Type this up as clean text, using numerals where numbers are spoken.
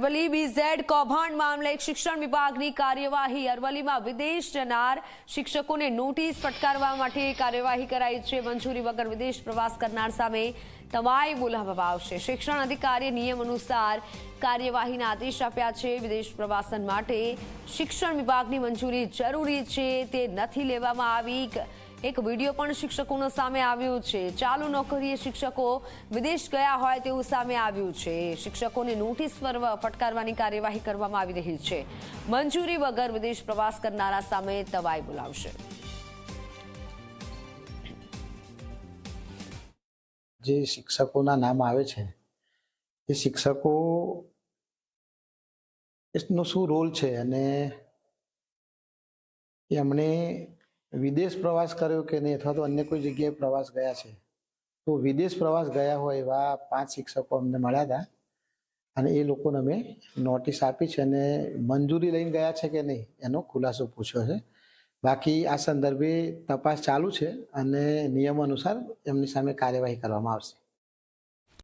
Aravalli BZ કૌભાંડ મામલે શિક્ષણ વિભાગની કાર્યવાહી। અરવલ્લીમાં વિદેશ જનાર શિક્ષકોને નોટિસ ફટકારવા માટે કાર્યવાહી કરાઈ છે। મંજૂરી વગર વિદેશ પ્રવાસ કરનાર સામે તવાઈ બોલાવવામાં આવશે। શિક્ષણ અધિકારીએ નિયમ અનુસાર કાર્યવાહીના આદેશ આપ્યા છે। વિદેશ પ્રવાસન માટે શિક્ષણ વિભાગની મંજૂરી જરૂરી છે, તે નથી લેવામાં આવી। એક વિડીયો પણ શિક્ષકોનો સામે આવ્યો છે। ચાલુ નોકરીએ શિક્ષકો વિદેશ ગયા હોય તેવું સામે આવ્યું છે। શિક્ષકોને નોટિસ ફટકારવાની કાર્યવાહી કરવામાં આવી રહી છે। મંજૂરી વગર વિદેશ પ્રવાસ કરનારા સામે તવાઈ બોલાવશે। જે શિક્ષકોના નામ આવે છે એ શિક્ષકો એનો શું રોલ છે અને એમણે વિદેશ પ્રવાસ કર્યો કે નહીં અથવા તો અન્ય કોઈ જગ્યાએ પ્રવાસ ગયા છે, તો વિદેશ પ્રવાસ ગયા હોય એવા 5 શિક્ષકો અમને મળ્યા હતા અને એ લોકોને અમે નોટિસ આપી છે અને મંજૂરી લઈને ગયા છે કે નહીં એનો ખુલાસો પૂછ્યો છે। બાકી આ સંદર્ભે તપાસ ચાલુ છે અને નિયમ અનુસાર એમની સામે કાર્યવાહી કરવામાં આવશે।